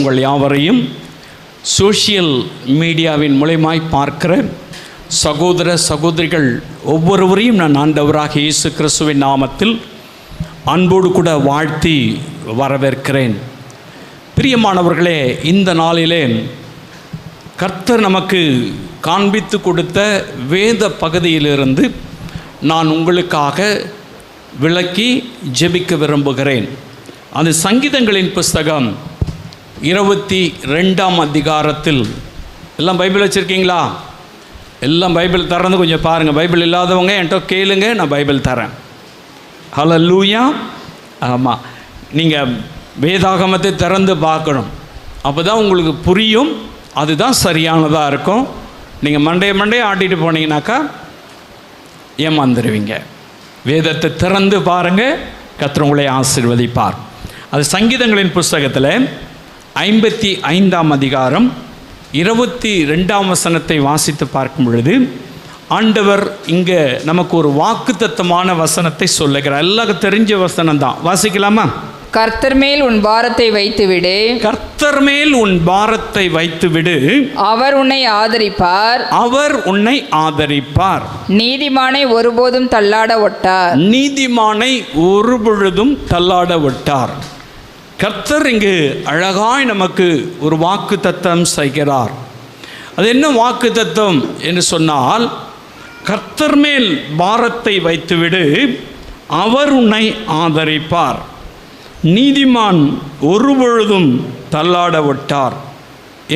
உங்கள் யாவரையும் சோஷியல் மீடியாவின் மூலமாய் பார்க்கிற சகோதர சகோதரிகள் ஒவ்வொருவரையும் நான் ஆண்டவராக இயேசு கிறிஸ்துவின் நாமத்தில் அன்போடு கூட வாழ்த்தி வரவேற்கிறேன். பிரியமானவர்களே, இந்த நாளிலே கர்த்தர் நமக்கு காண்பித்து கொடுத்த வேத பகுதியிலிருந்து நான் உங்களுக்காக விளக்கி ஜெபிக்க விரும்புகிறேன். அது சங்கீதங்களின் புஸ்தகம் 22ஆம் அதிகாரத்தில். எல்லாம் பைபிள் வச்சுருக்கீங்களா? எல்லாம் பைபிள் தரந்து கொஞ்சம் பாருங்கள். பைபிள் இல்லாதவங்க என்கிட்ட கேளுங்க, நான் பைபிள் தரேன். ஹல்லேலூயா. ஆமாம், நீங்கள் வேதாகமத்தை திறந்து பார்க்கணும், அப்போ தான் உங்களுக்கு புரியும். அதுதான் சரியானதாக இருக்கும். நீங்கள் மண்டையை ஆட்டிட்டு போனீங்கன்னாக்கா ஏமாந்துருவீங்க. வேதத்தை திறந்து பாருங்கள், கர்த்தர் உங்களை ஆசீர்வதிப்பார். அது சங்கீதங்களின் புஸ்தகத்தில் 55ஆம் அதிகாரம் 22ஆம் வசனத்தை வாசித்து பார்க்கும் பொழுது ஆண்டவர் இங்கே நமக்கு ஒரு வாக்குத்தத்தமான வசனத்தை சொல்லுகிறார். எல்லாருக்கும் தெரிஞ்ச வசனம் தான். வாசிக்கலாமா? கர்த்தர் மேல் உன் பாரத்தை வைத்துவிடு. கர்த்தர் மேல் உன் பாரத்தை வைத்துவிடு. அவர் உன்னை ஆதரிப்பார். அவர் உன்னை ஆதரிப்பார். நீதிமானை ஒருபோதும் தள்ளாட ஒட்டார். நீதிமானை ஒருபொழுதும் தள்ளாட ஒட்டார். கர்த்தர் இங்கு அழகாய் நமக்கு ஒரு வாக்கு தத்தம் செய்கிறார். அது என்ன வாக்கு தத்தம் என்று சொன்னால், கர்த்தர் மேல் பாரத்தை வைத்துவிடு, அவர் உன்னை ஆதரிப்பார். நீதிமான் ஒருபொழுதும் தள்ளாட விட்டார்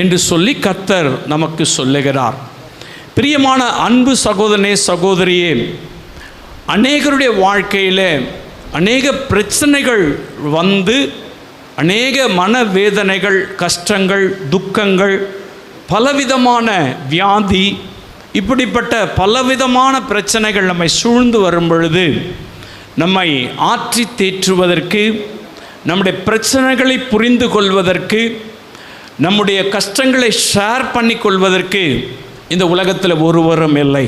என்று சொல்லி கர்த்தர் நமக்கு சொல்லுகிறார். பிரியமான அன்பு சகோதரனே, சகோதரியே, அநேகருடைய வாழ்க்கையில் அநேக பிரச்சனைகள் வந்து அநேக மனவேதனைகள், கஷ்டங்கள், துக்கங்கள், பலவிதமான வியாதி, இப்படிப்பட்ட பலவிதமான பிரச்சனைகள் நம்மை சூழ்ந்து வரும் பொழுது நம்மை ஆற்றி தேற்றுவதற்கு, நம்முடைய பிரச்சனைகளை புரிந்து கொள்வதற்கு, நம்முடைய கஷ்டங்களை ஷேர் பண்ணி கொள்வதற்கு இந்த உலகத்தில் ஒருவரும் இல்லை.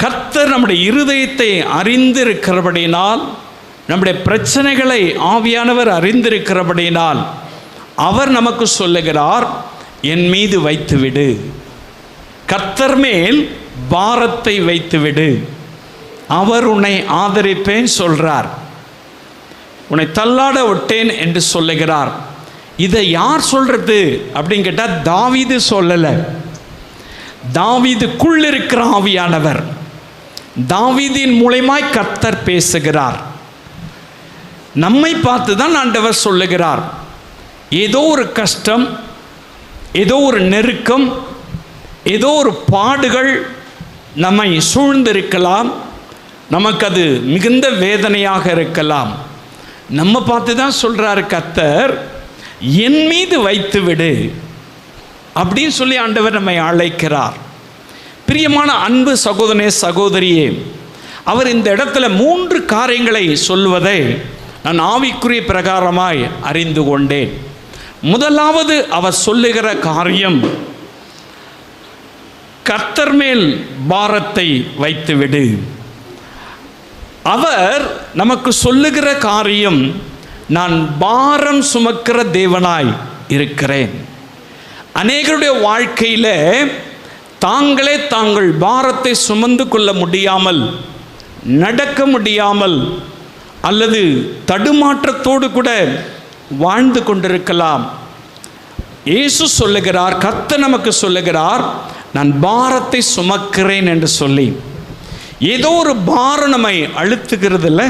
கர்த்தர் நம்முடைய இருதயத்தை அறிந்திருக்கிறபடினால், நம்முடைய பிரச்சனைகளை ஆவியானவர் அறிந்திருக்கிறபடினால் அவர் நமக்கு சொல்லுகிறார், என் மீது வைத்துவிடு, கர்த்தர் மேல் பாரத்தை வைத்துவிடு, அவர் உன்னை ஆதரிப்பேன் சொல்கிறார், உன்னை தள்ளாட விட்டேன் என்று சொல்லுகிறார். இதை யார் சொல்றது அப்படின்னு கேட்டால் தாவீது சொல்லலை. தாவீதுக்குள் இருக்கிற ஆவியானவர், தாவீதின் மூலமாய் கர்த்தர் பேசுகிறார். நம்மை பார்த்து தான் ஆண்டவர் சொல்லுகிறார். ஏதோ ஒரு கஷ்டம், ஏதோ ஒரு நெருக்கம், ஏதோ ஒரு பாடுகள் நம்மை சூழ்ந்திருக்கலாம். நமக்கு அது மிகுந்த வேதனையாக இருக்கலாம். நம்ம பார்த்து தான் சொல்கிறார் கர்த்தர், என் மீது வைத்து விடு அப்படின்னு சொல்லி ஆண்டவர் நம்மை அழைக்கிறார். பிரியமான அன்பு சகோதரனே, சகோதரியே, அவர் இந்த இடத்துல 3 காரியங்களை சொல்வதை நான் ஆவிக்குரிய பிரகாரமாய் அறிந்து கொண்டேன். முதலாவது அவர் சொல்லுகிற காரியம், கர்த்தர் மேல் பாரத்தை வைத்துவிடு. அவர் நமக்கு சொல்லுகிற காரியம், நான் பாரம் சுமக்கிற தேவனாய் இருக்கிறேன். அநேகருடைய வாழ்க்கையில் தாங்களே தாங்கள் பாரத்தை சுமந்து கொள்ள முடியாமல், நடக்க முடியாமல், அல்லது தடுமாற்றத்தோடு கூட வாழ்ந்து கொண்டிருக்கலாம். இயேசு சொல்லுகிறார், கர்த்தர் நமக்கு சொல்லுகிறார், நான் பாரத்தை சுமக்கிறேன் என்று சொல்லி. ஏதோ ஒரு பாரம் நம்மை அழுத்துகிறது இல்லை,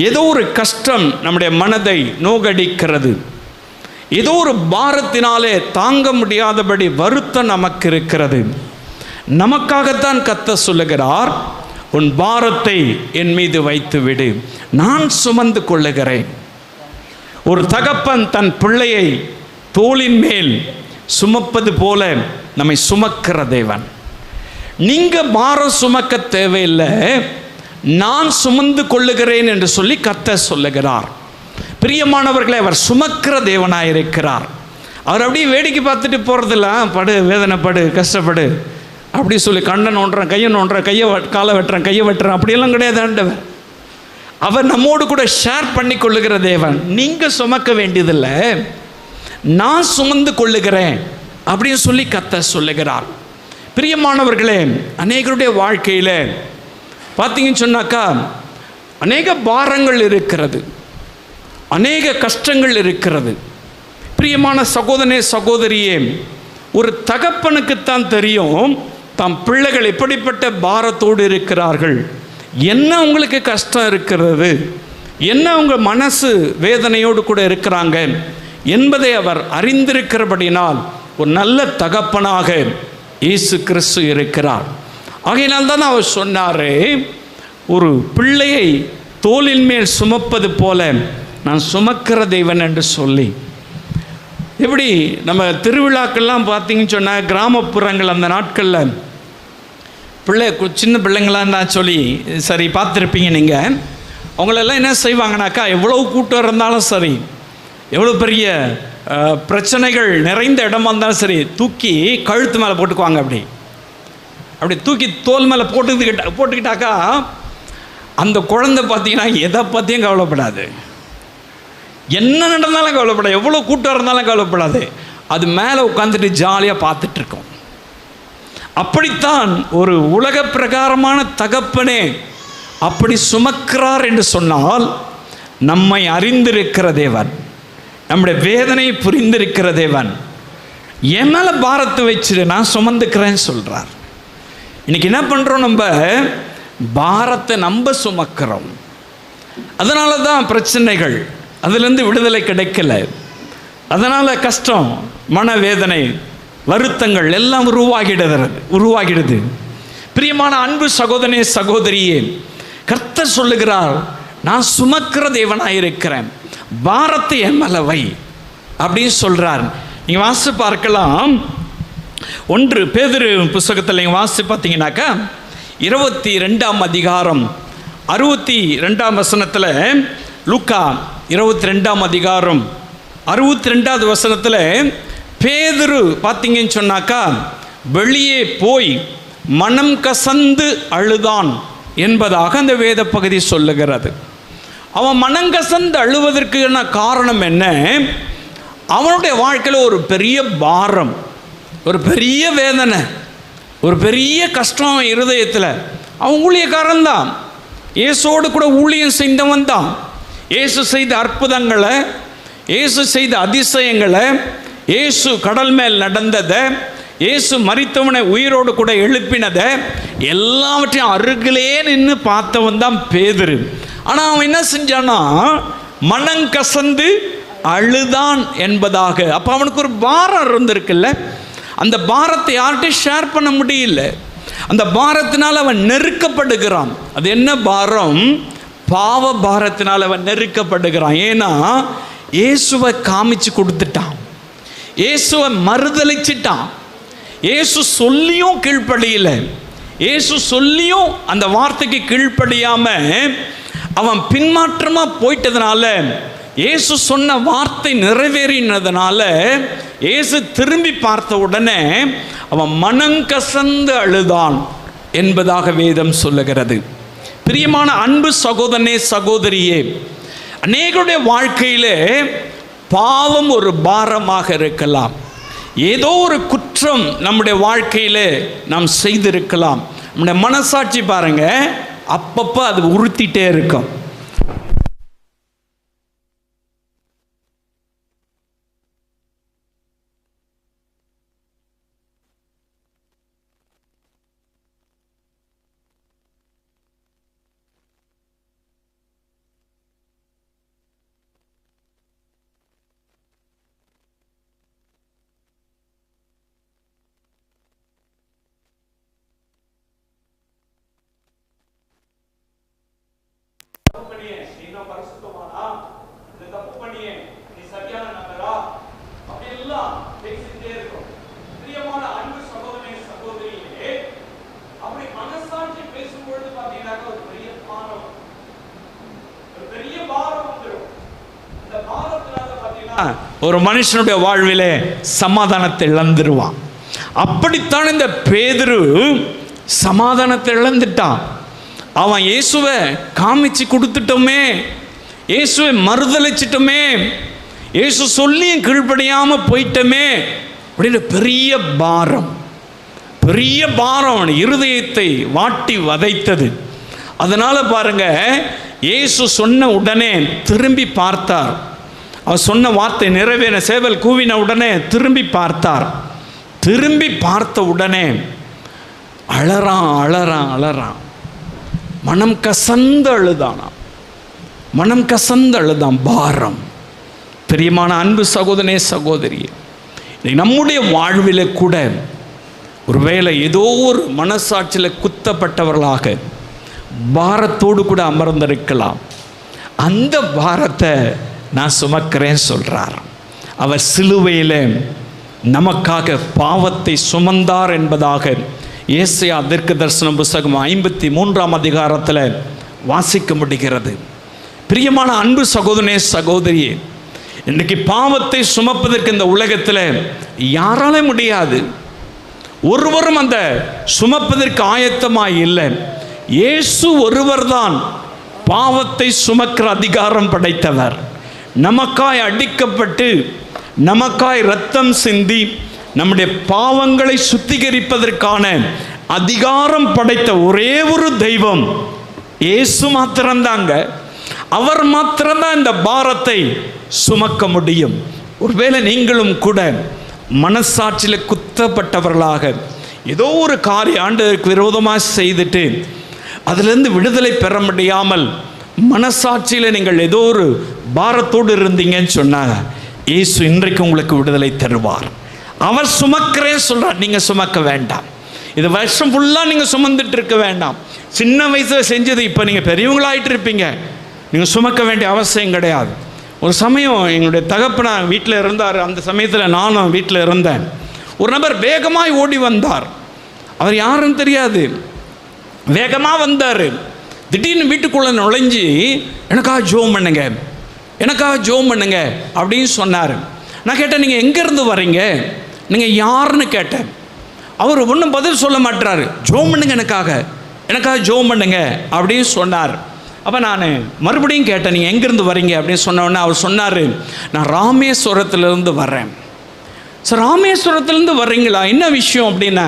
ஏதோ ஒரு கஷ்டம் நம்முடைய மனதை நோகடிக்கிறது, ஏதோ ஒரு பாரத்தினாலே தாங்க முடியாதபடி வருத்தம் நமக்கு இருக்கிறது. நமக்காகத்தான் கர்த்தர் சொல்லுகிறார், உன் பாரத்தை என் மீது வைத்து விடு, நான் சுமந்து கொள்ளுகிறேன். ஒரு தகப்பன் தன் பிள்ளையை தோளின் மேல் சுமப்பது போல நம்மை சுமக்கிற தேவன். நீங்கள் பாரம் சுமக்க தேவையில்லை, நான் சுமந்து கொள்ளுகிறேன் என்று சொல்லி கர்த்தர் சொல்லுகிறார். பிரியமானவர்களை, அவர் சுமக்கிற தேவனாயிருக்கிறார். அவர் அப்படியே வேடிக்கை பார்த்துட்டு போகிறதில்ல, படு, வேதனைப்படு, கஷ்டப்படு அப்படி சொல்லி கண்ணை நோண்டுறேன், கையை நோண்டுறேன், காலை வெட்டுறேன், கையை வெட்டுறேன் அப்படியெல்லாம் கிடையாது ஆண்டவர். அவர் நம்மோடு கூட ஷேர் பண்ணி கொள்ளுகிற தேவன். நீங்கள் சுமக்க வேண்டியதில்லை, நான் சுமந்து கொள்ளுகிறேன் அப்படின்னு சொல்லி கர்த்தர் சொல்லுகிறார். பிரியமானவர்களே, அநேகருடைய வாழ்க்கையில் பார்த்தீங்கன்னு சொன்னாக்கா அநேக பாரங்கள் இருக்கிறது, அநேக கஷ்டங்கள் இருக்கிறது. பிரியமான சகோதரனே சகோதரியே, ஒரு தகப்பனுக்குத்தான் தெரியும் தம் பிள்ளைகள் எப்படிப்பட்ட பாரத்தோடு இருக்கிறார்கள், என்ன உங்களுக்கு கஷ்டம் இருக்கிறது, என்ன உங்கள் மனசு வேதனையோடு கூட இருக்கிறாங்க என்பதை அவர் அறிந்திருக்கிறபடினால் ஒரு நல்ல தகப்பனாக இயேசு கிறிஸ்து இருக்கிறார். ஆகையினால்தான் அவர் சொன்னார், ஒரு பிள்ளையை தோளின் மேல் சுமப்பது போல நான் சுமக்கிற தேவன் என்று சொல்லி. இப்படி நம்ம திருவிழாக்கள்லாம் பார்த்தீங்கன்னு சொன்னால் கிராமப்புறங்கள் அந்த நாட்களில் சின்ன பிள்ளைங்களாம் தான் சொல்லி சரி பார்த்துருப்பீங்க நீங்கள். அவங்களெல்லாம் என்ன செய்வாங்கனாக்கா, எவ்வளோ கூட்டம் இருந்தாலும் சரி, எவ்வளோ பெரிய பிரச்சனைகள் நிறைந்த இடமா இருந்தாலும் சரி, தூக்கி கழுத்து மேலே போட்டுக்குவாங்க. அப்படி தூக்கி தோல் மேலே போட்டுக்கிட்டாக்கா அந்த குழந்தை பார்த்தீங்கன்னா எதை பற்றியும் கவலைப்படாது, என்ன நடந்தாலும் கவலைப்படாது, எவ்வளோ கூட்டம் இருந்தாலும் கவலைப்படாது, அது மேலே உட்காந்துட்டு ஜாலியாக பார்த்துட்ருக்கோம். அப்படித்தான் ஒரு உலக பிரகாரமான தகப்பனே அப்படி சுமக்கிறார் என்று சொன்னால், நம்மை அறிந்திருக்கிற தேவன், நம்முடைய வேதனையை புரிந்திருக்கிற தேவன் என் மேலே பாரத்தை வச்சுட்டு நான் சுமந்துக்கிறேன்னு சொல்கிறார். இன்னைக்கு என்ன பண்ணுறோம், நம்ம பாரத்தை நம்ம சுமக்கிறோம். அதனால தான் பிரச்சனைகள், அதுலேருந்து விடுதலை கிடைக்கல, அதனால் கஷ்டம், மனவேதனை, வருத்தங்கள் எல்லாம் உருவாகிடுது. பிரியமான அன்பு சகோதரனே சகோதரியே, கர்த்தர் சொல்லுகிறார், நான் சுமக்கிற தேவனாக இருக்கிறேன், பாரத்தை என் மேலே வை அப்படின்னு சொல்கிறார். நீங்கள் வாசி பார்க்கலாம், 1 பேதுரு புஸ்தகத்தில் நீங்கள் வாசி பார்த்தீங்கன்னாக்கா 22ஆம் அதிகாரம் 62ஆம் வசனத்தில், லூக்கா 22ஆம் அதிகாரம் 62வது வசனத்தில் பேதுரு பார்த்தீங்கன்னு சொன்னாக்கா வெளியே போய் மனம் கசந்து அழுதான் என்பதாக அந்த வேத பகுதி சொல்லுகிறது. அவன் மனங்கசந்து அழுவதற்கான காரணம் என்ன? அவனுடைய வாழ்க்கையில் ஒரு பெரிய பாரம், ஒரு பெரிய வேதனை, ஒரு பெரிய கஷ்டம் இருதயத்தில். அவன் ஊழியக்காரன் தான், இயேசுவோடு கூட ஊழியம் செய்தவன் தான். இயேசு செய்த அற்புதங்களை, இயேசு செய்த அதிசயங்களை, இயேசு கடல் மேல் நடந்ததை, இயேசு மரித்தவனை உயிரோடு கூட எழுப்பினதை எல்லாவற்றையும் அருகிலே நின்று பார்த்தவன் தான் பேதுரு. ஆனால் அவன் என்ன செஞ்சானா, மனங்கசந்து அழுதான் என்பதாக. அப்போ அவனுக்கு ஒரு பாரம் இருந்திருக்குல்ல, அந்த பாரத்தை யார்கிட்டையும் ஷேர் பண்ண முடியல. அந்த பாரத்தினால் அவன் நெருக்கப்படுகிறான். அது என்ன பாரம்? பாவ பாரத்தினால் அவன் நெருக்கப்படுகிறான். ஏன்னா இயேசுவை காமிச்சு கொடுத்துட்டான், இயேசுவை மறுதலிச்சிட்டான். இயேசு சொல்லியும் கீழ்ப்படியல, இயேசு சொல்லியும் அந்த வார்த்தைக்கு கீழ்ப்படியாம அவன் பின்மாற்றமாக போயிட்டதுனால, இயேசு சொன்ன வார்த்தை நிறைவேறினதுனால, இயேசு திரும்பி பார்த்த உடனே அவன் மனங்கசந்து அழுதான் என்பதாக வேதம் சொல்லுகிறது. பிரியமான அன்பு சகோதரனே சகோதரியே, அநேகருடைய வாழ்க்கையிலே பாவம் ஒரு பாரமாக இருக்கலாம், ஏதோ ஒரு குற்றம் நம்முடைய வாழ்க்கையில் நாம் செய்திருக்கலாம். நம்முடைய மனசாட்சி பாருங்க, அப்பப்போ அது உறுத்திட்டே இருக்கும். ஒரு மனுஷனுடைய வாழ்விலே சமாதானத்தை இழந்துருவான். அப்படித்தான் இந்த பேதுரு சமாதானத்தை இழந்துட்டான். அவன் இயேசுவை காமிச்சு கொடுத்துட்டோமே, இயேசுவை மறுதலிச்சிட்டோமே, இயேசு சொல்லியும் கீழ்ப்படியாமல் போயிட்டமே அப்படின்னு பெரிய பாரம் இருதயத்தை வாட்டி வதைத்தது. அதனால் பாருங்க, இயேசு சொன்ன உடனே திரும்பி பார்த்தார். அவர் சொன்ன வார்த்தை நிறைவேற சேவல் கூவின உடனே திரும்பி பார்த்தார். திரும்பி பார்த்த உடனே அழறான். மனம் கசந்து அழுதான். பாரம். பிரியமான அன்பு சகோதரனே, சகோதரி, நம்முடைய வாழ்வில் கூட ஒருவேளை ஏதோ ஒரு மனசாட்சியில் குத்தப்பட்டவர்களாக பாரத்தோடு கூட அமர்ந்திருக்கலாம். அந்த பாரத்தை நான் சுமக்கிறேன் சொல்றார். அவர் சிலுவையில் நமக்காக பாவத்தை சுமந்தார் என்பதாக ஏசாயா தீர்க்க தரிசன புத்தகம் 53ஆம் அதிகாரத்தில் வாசிக்க முடிகிறது. பிரியமான அன்பு சகோதரனே, சகோதரியே, இன்னைக்கு பாவத்தை சுமப்பதற்கு இந்த உலகத்தில் யாரால முடியாது. ஒருவரும் அந்த சுமப்பதற்கு ஆயத்தமாய் இல்லை. இயேசு ஒருவர்தான் பாவத்தை சுமக்கிற அதிகாரம் படைத்தவர். நமக்காய் அடிக்கப்பட்டு நமக்காய் இரத்தம் சிந்தி நம்முடைய பாவங்களை சுத்திகரிப்பதற்கான அதிகாரம் படைத்த ஒரே ஒரு தெய்வம் இயேசு மாத்திரம்தாங்க. அவர் மாத்திரம்தான் இந்த பாரத்தை சுமக்க முடியும். ஒருவேளை நீங்களும் கூட மனசாட்சியில் குத்தப்பட்டவர்களாக ஏதோ ஒரு காரியம் ஆண்டவருக்கு விரோதமாக செய்துட்டு அதிலிருந்து விடுதலை பெற முடியாமல் மனசாட்சியில் நீங்கள் ஏதோ ஒரு பாரத்தோடு இருந்தீங்கன்னு சொன்னாங்க, இயேசு இன்றைக்கு உங்களுக்கு விடுதலை தருவார். அவர் சுமக்கிறேன் சொல்கிறார். நீங்கள் சுமக்க வேண்டாம். இது வருஷம் ஃபுல்லாக நீங்கள் சுமந்துட்டு இருக்க வேண்டாம். சின்ன வயசில் செஞ்சது இப்போ நீங்கள் பெரியவங்களாயிட்டு இருப்பீங்க, நீங்கள் சுமக்க வேண்டிய அவசியம் கிடையாது. ஒரு சமயம் எங்களுடைய தகப்பனார் வீட்டில் இருந்தார். அந்த சமயத்தில் நானும் வீட்டில் இருந்தேன். ஒரு நபர் வேகமாய் ஓடி வந்தார். அவர் யாருன்னு தெரியாது, வேகமாக வந்தார். திடீர்னு வீட்டுக்குள்ளே நுழைஞ்சி எனக்காக ஜோம் பண்ணுங்க அப்படின்னு சொன்னார். நான் கேட்டேன், நீங்கள் எங்கேருந்து வரீங்க, நீங்கள் யாருன்னு கேட்டேன். அவர் ஒன்றும் பதில் சொல்ல மாட்டார். ஜோம் பண்ணுங்க, எனக்காக ஜோம் பண்ணுங்க அப்படின்னு சொன்னார். அப்போ நான் மறுபடியும் கேட்டேன், நீங்கள் எங்கேருந்து வரீங்க அப்படின்னு சொன்னோடனே அவர் சொன்னார், நான் ராமேஸ்வரத்துலேருந்து வர்றேன். சார், ராமேஸ்வரத்துலேருந்து வர்றீங்களா, என்ன விஷயம் அப்படின்னா,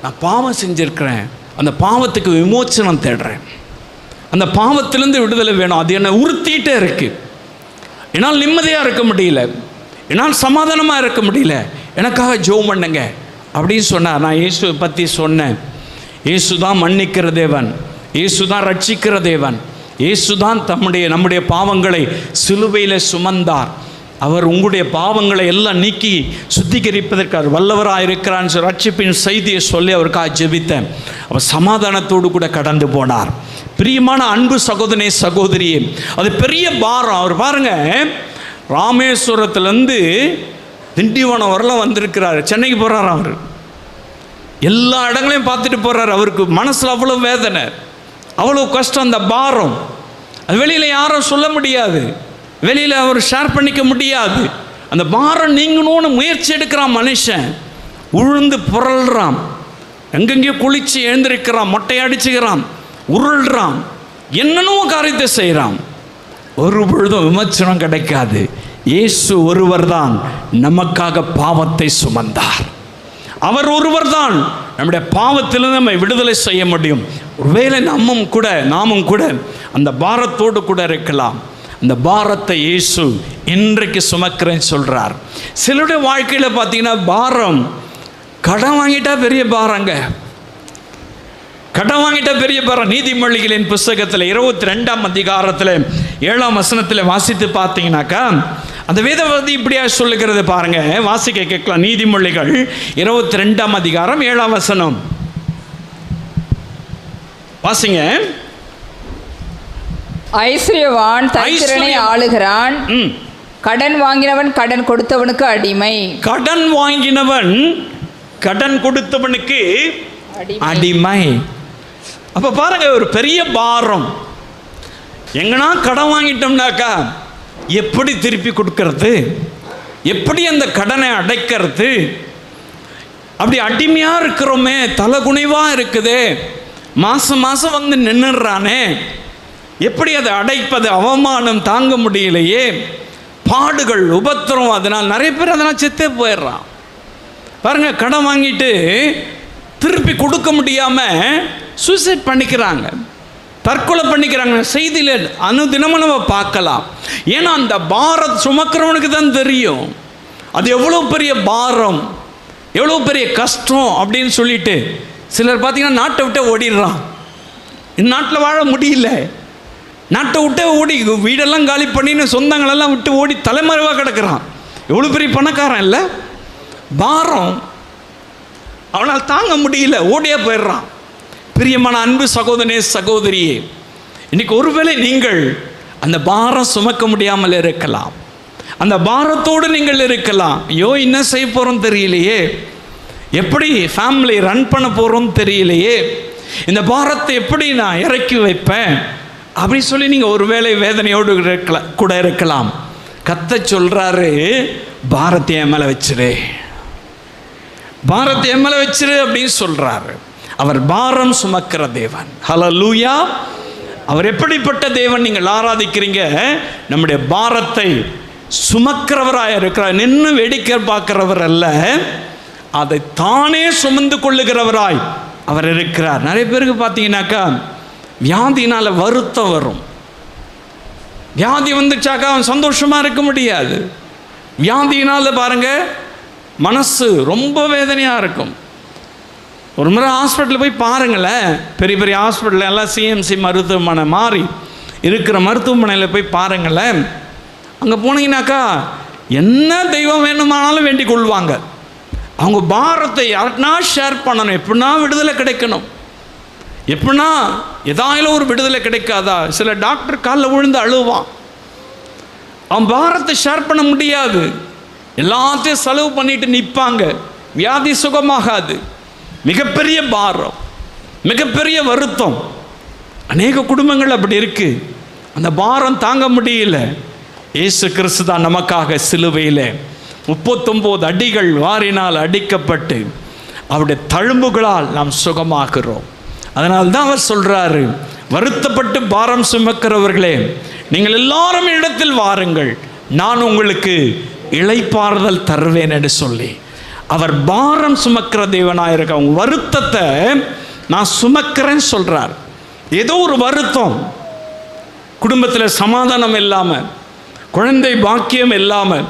நான் பாவம் செஞ்சுருக்கிறேன், அந்த பாவத்துக்கு விமோச்சனம் தேடுறேன், அந்த பாவத்திலேருந்து விடுதலை வேணும், அது என்னை உறுத்திக்கிட்டே இருக்குது, என்னால் நிம்மதியாக இருக்க முடியல, என்னால் சமாதானமாக இருக்க முடியல, எனக்காக ஜெபம் பண்ணுங்க அப்படின்னு சொன்னார். நான் இயேசுவை பற்றி சொன்னேன். இயேசு தான் மன்னிக்கிற தேவன், இயேசு தான் ரட்சிக்கிற தேவன், இயேசு தான் நம்முடைய பாவங்களை சிலுவையில் சுமந்தார். அவர் உங்களுடைய பாவங்களை எல்லாம் நீக்கி சுத்திகரிப்பதற்கு அவர் வல்லவராக இருக்கிறான்னு ரட்சிப்பின் செய்தியை சொல்லி அவருக்காக ஜெபித்தேன். அவர் சமாதானத்தோடு கூட கடந்து போனார். பிரியமான அன்பு சகோதரனே, சகோதரியே, அது பெரிய பாரம். அவர் பாருங்க, ராமேஸ்வரத்துலேருந்து திண்டிவனம் வரலாம் வந்திருக்கிறார். சென்னைக்கு போகிறார். அவர் எல்லா இடங்களையும் பார்த்துட்டு போகிறார். அவருக்கு மனசில் அவ்வளோ வேதனை, அவ்வளோ கஷ்டம், அந்த பாரம் அது வெளியில் யாரும் சொல்ல முடியாது, வெளியில் அவர் ஷேர் பண்ணிக்க முடியாது. அந்த பாரம் நீங்கணும்னு முயற்சி எடுக்கிறான் மனுஷன், உழுந்து புரள்றான், எங்கெங்கேயோ குளிச்சு எழுந்திருக்கிறான், மொட்டையடிச்சுக்கிறான், உருள்றான், என்னென்னோ காரியத்தை செய்கிறான். ஒரு பொழுதும் விமர்சனம் கிடைக்காது. இயேசு ஒருவர் தான் நமக்காக பாவத்தை சுமந்தார். அவர் ஒருவர் தான் நம்முடைய பாவத்திலிருந்து நம்மை விடுதலை செய்ய முடியும். ஒருவேளை நாமும் கூட அந்த பாரத்தோடு கூட இருக்கலாம். அந்த பாரத்தை இயேசு இன்றைக்கு சுமக்கிறேன்னு சொல்கிறார். சிலருடைய வாழ்க்கையில் பார்த்தீங்கன்னா பாரம், கடன் வாங்கிட்டா பெரிய பாரங்க, கடன் வாங்கிட்ட பெரிய பாரம். நீதிமொழிகளின் புஸ்தகத்தில் 22ஆம் அதிகாரத்தில் 7ஆம் வசனத்தில் வாசித்து பார்த்தீங்கன்னாக்கா அந்த வேதவாதி இப்படியா சொல்லுகிறது பாருங்க, வாசிக்க கேட்கலாம். நீதிமொழிகள் 22ஆம் அதிகாரம் 7ஆம் வசனம் வாசிங்க. ஐஸ்வர்யவான் தரித்திரனை ஆளுகிறான், கடன் வாங்கினவன் கடன் கொடுத்தவனுக்கு அடிமை. கடன் வாங்கினவன் கடன் கொடுத்தவனுக்கு அடிமை. அப்ப பாருங்க, ஒரு பெரிய பாரம். எங்கன்னா கடன் வாங்கிட்டோம்னாக்கா எப்படி திருப்பி கொடுக்கறது, எப்படி அந்த கடனை அடைக்கிறது, அப்படி அடிமையா இருக்கிறோமே, தலகுனிவா இருக்குதே, மாசம் மாசம் வந்து நின்னுறானே, எப்படி அதை அடைப்பது, அவமானம் தாங்க முடியலையே, பாடுகள், உபத்திரம், அதனால் நிறைய பேர் அதனால் செத்தே போயிடுறான். பாருங்கள், கடன் வாங்கிட்டு திருப்பி கொடுக்க முடியாமல் சூசைட் பண்ணிக்கிறாங்க, தற்கொலை பண்ணிக்கிறாங்க. செய்தியில் அனுதினமும் நம்ம பார்க்கலாம். ஏன்னா அந்த பாரம் சுமக்கிறவனுக்கு தான் தெரியும் அது எவ்வளோ பெரிய பாரம், எவ்வளோ பெரிய கஷ்டம் அப்படின்னு சொல்லிட்டு. சிலர் பார்த்தீங்கன்னா நாட்டை விட்டு ஓடிடுறான். இந்த நாட்டில் வாழ முடியல, நாட்டை விட்டே ஓடி வீடெல்லாம் காலி பண்ணின்னு சொந்தங்களெல்லாம் விட்டு ஓடி தலைமறைவாக கிடக்கிறான். எவ்வளோ பெரிய பணக்காரன் இல்லை, பாரம் அவனால் தாங்க முடியல, ஓடியே போயிடுறான். பிரியமான அன்பு சகோதரனே, சகோதரியே, இன்னைக்கு ஒருவேளை நீங்கள் அந்த பாரம் சுமக்க முடியாமல் இருக்கலாம், அந்த பாரத்தோடு நீங்கள் இருக்கலாம். ஐயோ, என்ன செய்ய போகிறோம் தெரியலையே, எப்படி ஃபேமிலி ரன் பண்ண போகிறோம் தெரியலையே, இந்த பாரத்தை எப்படி நான் இறக்கி வைப்பேன் அப்படி சொல்லி நீங்கள் ஒருவேளை வேதனையோடு கூட இருக்கலாம். கர்த்தர் சொல்கிறாரு, பாரத்தை என் மேலே வச்சிரு, பாரத்தை என் மேலே வச்சிரு அப்படின்னு சொல்கிறாரு. அவர் பாரம் சுமக்கிற தேவன். ஹல்லேலூயா. அவர் எப்படிப்பட்ட தேவன் நீங்கள் ஆராதிக்கிறீங்க? நம்முடைய பாரத்தை சுமக்கிறவராக இருக்கிறார். நின்று வேடிக்கை பார்க்கிறவர் அல்ல, அதை தானே சுமந்து கொள்ளுகிறவராய் அவர் இருக்கிறார். நிறைய பேருக்கு பார்த்தீங்கன்னாக்கா வியாதினால் வருத்தம் வரும். வியாதி வந்துச்சாக்கா அவன் சந்தோஷமாக இருக்க முடியாது. வியாதியினால் பாருங்கள் மனசு ரொம்ப வேதனையாக இருக்கும். ஒரு முறை ஹாஸ்பிட்டலில் போய் பாருங்களேன், பெரிய பெரிய ஹாஸ்பிட்டல் எல்லாம் சிஎம்சி மருத்துவமனை மாறி இருக்கிற மருத்துவமனையில் போய் பாருங்களேன். அங்கே போனீங்கன்னாக்கா என்ன தெய்வம் வேணுமானாலும் வேண்டிக் கொள்வாங்க. அவங்க பாரத்தை யாருன்னா ஷேர் பண்ணணும், எப்படின்னா விடுதலை கிடைக்கணும், எப்படின்னா ஏதாயிலும் ஒரு விடுதலை கிடைக்காதா. சில டாக்டர் காலில் விழுந்து அழுவான், அவன் பாரத்தை ஷேர் பண்ண முடியாது, எல்லாத்தையும் செலவு பண்ணிட்டு நிற்பாங்க, வியாதி சுகமாகாது. மிகப்பெரிய பாரம், மிகப்பெரிய வருத்தம். அநேக குடும்பங்கள் அப்படி இருக்கு, அந்த பாரம் தாங்க முடியல. இயேசு கிறிஸ்து தான் நமக்காக சிலுவையில் 39 அடிகள் வாரினால் அடிக்கப்பட்டு அவருடைய தழும்புகளால் நாம் சுகமாகிறோம். அதனால் தான் அவர் சொல்றாரு, வருத்தப்பட்டு பாரம் சுமக்கிறவர்களே நீங்கள் எல்லாரும் இடத்தில் வாருங்கள், நான் உங்களுக்கு இளைப்பாறுதல் தருவேன் என்று சொல்லி அவர் பாரம் சுமக்கிற தேவனாயிருக்க. அவங்க வருத்தத்தை நான் சுமக்கிறேன்னு சொல்றார். ஏதோ ஒரு வருத்தம், குடும்பத்தில் சமாதானம் இல்லாமல், குழந்தை பாக்கியம் இல்லாமல்,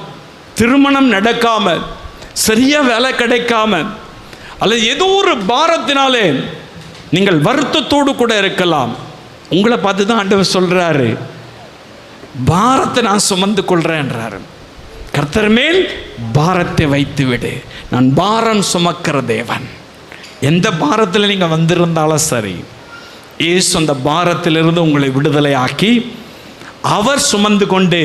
திருமணம் நடக்காமல், சரியாக வேலை கிடைக்காமல், அல்லது ஏதோ ஒரு பாரத்தினாலே நீங்கள் வருத்தத்தோடு கூட இருக்கலாம். உங்களை பார்த்து தான் ஆண்டவர் சொல்றாரு, பாரத்தை நான் சுமந்து கொள்றேன்றாரு. கர்த்தர் மேல் பாரத்தை வைத்து விடு, நான் பாரம் சுமக்கிற தேவன். எந்த பாரத்தில் நீங்கள் வந்திருந்தாலும் சரி, இயேசு அந்த பாரத்திலிருந்து உங்களை விடுதலை ஆக்கி அவர் சுமந்து கொண்டு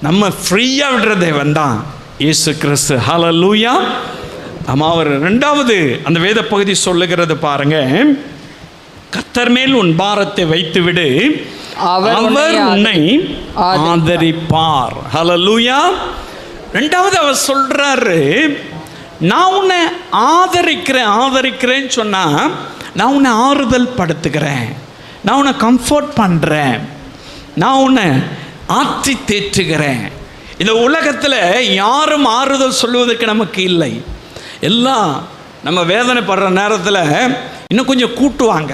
நம்ம ஃப்ரீயாக விடுற தேவன் தான் இயேசு கிறிஸ்து. ஹல்லேலூயா. ஆமாம், அவர் 2வது அந்த வேத பகுதி சொல்லுகிறது பாருங்க, கர்த்தர் மேல் உன் பாரத்தை வைத்து விடு, அவர் உன்னை ஆதரிப்பார். ஹல்லேலூயா. 2வது அவர் சொல்றாரு, நான் உன்னை ஆதரிக்கிறேன்னு சொன்னா நான் உன்னை ஆறுதல் படுத்துகிறேன், நான் உன்னை கம்ஃபர்ட் பண்ணுறேன், நான் உன்னை ஆற்றி தேற்றுகிறேன். இந்த உலகத்தில் யாரும் ஆறுதல் சொல்லுவதற்கு நமக்கு இல்லை. எல்லாம் நம்ம வேதனைப்படுற நேரத்தில் இன்னும் கொஞ்சம் கூட்டுவாங்க,